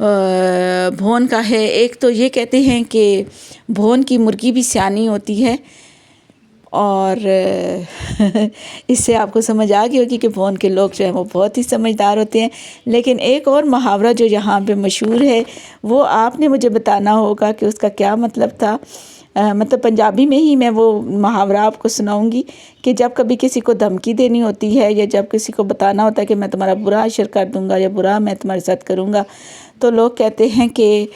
بھون کا ہے۔ ایک تو یہ کہتے ہیں کہ بھون کی مرغی بھی سیانی ہوتی ہے، اور اس سے آپ کو سمجھ آ گئی ہوگی کہ بھون کے لوگ جو ہیں وہ بہت ہی سمجھدار ہوتے ہیں۔ لیکن ایک اور محاورہ جو یہاں پہ مشہور ہے وہ آپ نے مجھے بتانا ہوگا کہ اس کا کیا مطلب تھا۔ مطلب پنجابی میں ہی میں وہ محاورہ آپ کو سناؤں گی کہ جب کبھی کسی کو دھمکی دینی ہوتی ہے یا جب کسی کو بتانا ہوتا ہے کہ میں تمہارا برا حشر کر دوں گا یا برا میں تمہارے ساتھ کروں گا، تو لوگ کہتے ہیں کہ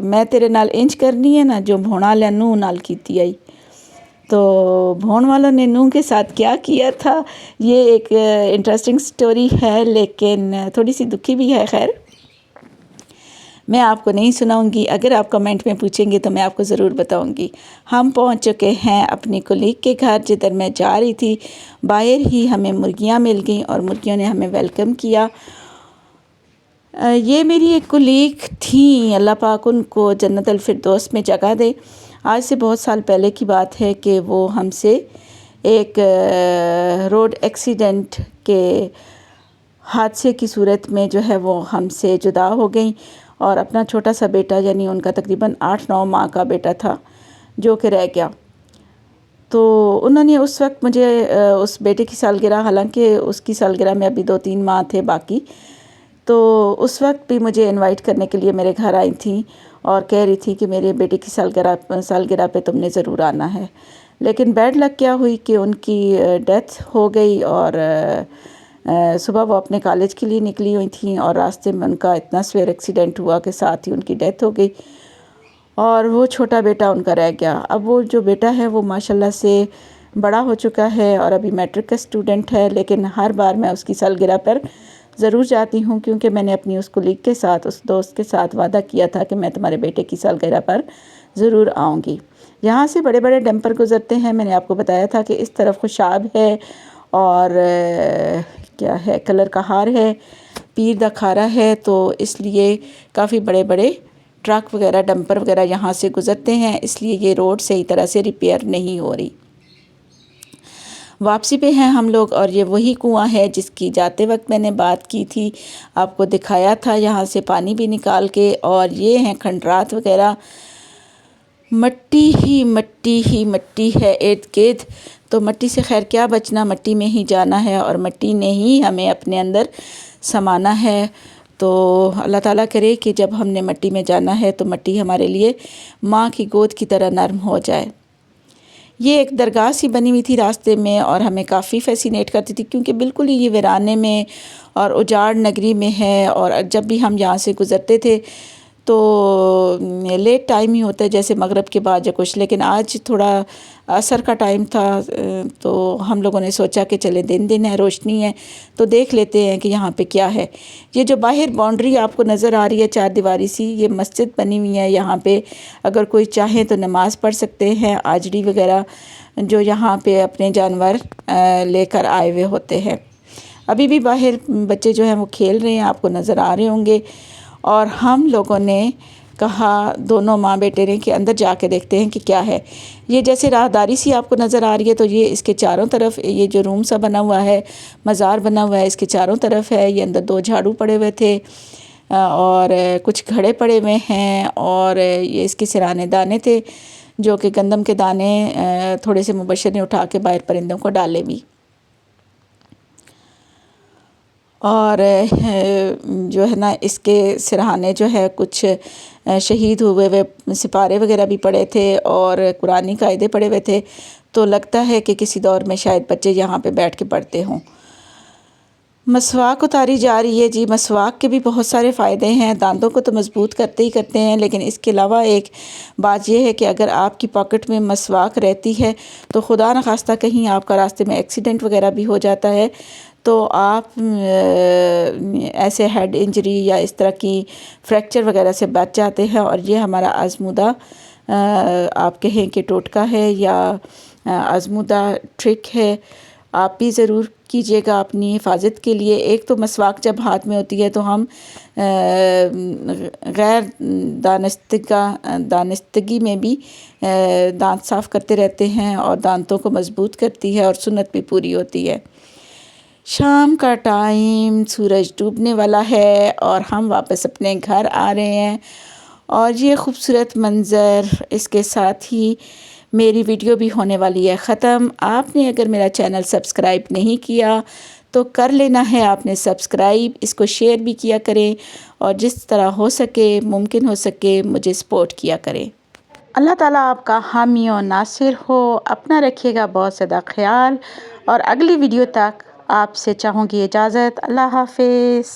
میں تیرے نال انج کرنی ہے نا جو بھونا لے نوح نال کیتی آئی۔ تو بھون والوں نے نوح کے ساتھ کیا کیا تھا، یہ ایک انٹرسٹنگ سٹوری ہے لیکن تھوڑی سی دکھی بھی ہے۔ خیر میں آپ کو نہیں سناؤں گی، اگر آپ کمنٹ میں پوچھیں گے تو میں آپ کو ضرور بتاؤں گی۔ ہم پہنچ چکے ہیں اپنی کولیگ کے گھر جدھر میں جا رہی تھی۔ باہر ہی ہمیں مرغیاں مل گئیں اور مرغیوں نے ہمیں ویلکم کیا۔ یہ میری ایک کولیگ تھیں، اللہ پاک ان کو جنت الفردوس میں جگہ دے۔ آج سے بہت سال پہلے کی بات ہے کہ وہ ہم سے ایک روڈ ایکسیڈنٹ کے حادثے کی صورت میں جو ہے وہ ہم سے جدا ہو گئیں، اور اپنا چھوٹا سا بیٹا یعنی ان کا تقریباً 8-9 ماہ کا بیٹا تھا جو کہ رہ گیا۔ تو انہوں نے اس وقت مجھے اس بیٹے کی سالگرہ، حالانکہ اس کی سالگرہ میں ابھی 2-3 ماہ تھے باقی، تو اس وقت بھی مجھے انوائٹ کرنے کے لیے میرے گھر آئی تھیں اور کہہ رہی تھی کہ میرے بیٹے کی سالگرہ پہ تم نے ضرور آنا ہے۔ لیکن بیڈ لک کیا ہوئی کہ ان کی ڈیتھ ہو گئی، اور صبح وہ اپنے کالج کے لیے نکلی ہوئی تھیں اور راستے میں ان کا اتنا سویر ایکسیڈنٹ ہوا کہ ساتھ ہی ان کی ڈیتھ ہو گئی، اور وہ چھوٹا بیٹا ان کا رہ گیا۔ اب وہ جو بیٹا ہے وہ ماشاءاللہ سے بڑا ہو چکا ہے اور ابھی میٹرک کا اسٹوڈنٹ ہے، لیکن ہر بار میں اس کی سالگرہ پر ضرور جاتی ہوں کیونکہ میں نے اپنی اس کولیگ کے ساتھ، اس دوست کے ساتھ وعدہ کیا تھا کہ میں تمہارے بیٹے کی سالگرہ پر ضرور آؤں گی۔ یہاں سے بڑے بڑے ڈمپر گزرتے ہیں، میں نے آپ کو بتایا تھا کہ اس طرف خوشاب ہے اور کیا ہے کلر کہار ہے، پیر دا کھارا ہے، تو اس لیے کافی بڑے بڑے ٹرک وغیرہ ڈمپر وغیرہ یہاں سے گزرتے ہیں، اس لیے یہ روڈ صحیح طرح سے ریپیئر نہیں ہو رہی۔ واپسی پہ ہیں ہم لوگ، اور یہ وہی کنواں ہے جس کی جاتے وقت میں نے بات کی تھی، آپ کو دکھایا تھا یہاں سے پانی بھی نکال کے، اور یہ ہیں کھنڈرات وغیرہ، مٹی ہی مٹی ہے ارد گرد، تو مٹی سے خیر کیا بچنا، مٹی میں ہی جانا ہے اور مٹی نے ہی ہمیں اپنے اندر سمانا ہے۔ تو اللہ تعالیٰ کرے کہ جب ہم نے مٹی میں جانا ہے تو مٹی ہمارے لیے ماں کی گود کی طرح نرم ہو جائے۔ یہ ایک درگاہ سی بنی ہوئی تھی راستے میں اور ہمیں کافی فیسینیٹ کرتی تھی کیونکہ بالکل ہی یہ ویرانے میں اور اجاڑ نگری میں ہے، اور جب بھی ہم یہاں سے گزرتے تھے تو لیٹ ٹائم ہی ہوتا ہے جیسے مغرب کے بعد یا کچھ، لیکن آج تھوڑا عصر کا ٹائم تھا تو ہم لوگوں نے سوچا کہ چلے دن ہے، روشنی ہے تو دیکھ لیتے ہیں کہ یہاں پہ کیا ہے۔ یہ جو باہر باؤنڈری آپ کو نظر آ رہی ہے 4 دیواری سی، یہ مسجد بنی ہوئی ہے، یہاں پہ اگر کوئی چاہیں تو نماز پڑھ سکتے ہیں، آجڑی وغیرہ جو یہاں پہ اپنے جانور لے کر آئے ہوئے ہوتے ہیں۔ ابھی بھی باہر بچے جو ہیں وہ کھیل رہے ہیں، آپ کو نظر آ رہے ہوں گے، اور ہم لوگوں نے کہا دونوں ماں بیٹے نے کہ اندر جا کے دیکھتے ہیں کہ کیا ہے۔ یہ جیسے راہداری سی آپ کو نظر آ رہی ہے، تو یہ اس کے چاروں طرف یہ جو روم سا بنا ہوا ہے، مزار بنا ہوا ہے، اس کے چاروں طرف ہے۔ یہ اندر 2 جھاڑو پڑے ہوئے تھے اور کچھ گھڑے پڑے ہوئے ہیں، اور یہ اس کے سرانے دانے تھے جو کہ گندم کے دانے تھوڑے سے مبشر نے اٹھا کے باہر پرندوں کو ڈالے بھی، اور جو ہے نا اس کے سرہانے جو ہے کچھ شہید ہوئے سپارے وغیرہ بھی پڑے تھے اور قرآنی قاعدے پڑے ہوئے تھے، تو لگتا ہے کہ کسی دور میں شاید بچے یہاں پہ بیٹھ کے پڑھتے ہوں۔ مسواک اتاری جا رہی ہے جی۔ مسواک کے بھی بہت سارے فائدے ہیں، دانتوں کو تو مضبوط کرتے ہی کرتے ہیں، لیکن اس کے علاوہ ایک بات یہ ہے کہ اگر آپ کی پاکٹ میں مسواک رہتی ہے تو خدا نخواستہ کہیں آپ کا راستے میں ایکسیڈنٹ وغیرہ بھی ہو جاتا ہے تو آپ ایسے ہیڈ انجری یا اس طرح کی فریکچر وغیرہ سے بچ جاتے ہیں، اور یہ ہمارا آزمودہ آپ کہیں کہ ٹوٹکا ہے یا آزمودہ ٹرک ہے، آپ بھی ضرور کیجیے گا اپنی حفاظت کے لیے۔ ایک تو مسواک جب ہاتھ میں ہوتی ہے تو ہم غیر دانستگی میں بھی دانت صاف کرتے رہتے ہیں اور دانتوں کو مضبوط کرتی ہے اور سنت بھی پوری ہوتی ہے۔ شام کا ٹائم، سورج ڈوبنے والا ہے اور ہم واپس اپنے گھر آ رہے ہیں، اور یہ خوبصورت منظر، اس کے ساتھ ہی میری ویڈیو بھی ہونے والی ہے ختم۔ آپ نے اگر میرا چینل سبسکرائب نہیں کیا تو کر لینا ہے آپ نے سبسکرائب، اس کو شیئر بھی کیا کریں، اور جس طرح ہو سکے، ممکن ہو سکے، مجھے سپورٹ کیا کریں۔ اللہ تعالیٰ آپ کا حامی و ناصر ہو۔ اپنا رکھیے گا بہت زیادہ خیال، اور اگلی ویڈیو تک آپ سے چاہوں گی اجازت۔ اللہ حافظ۔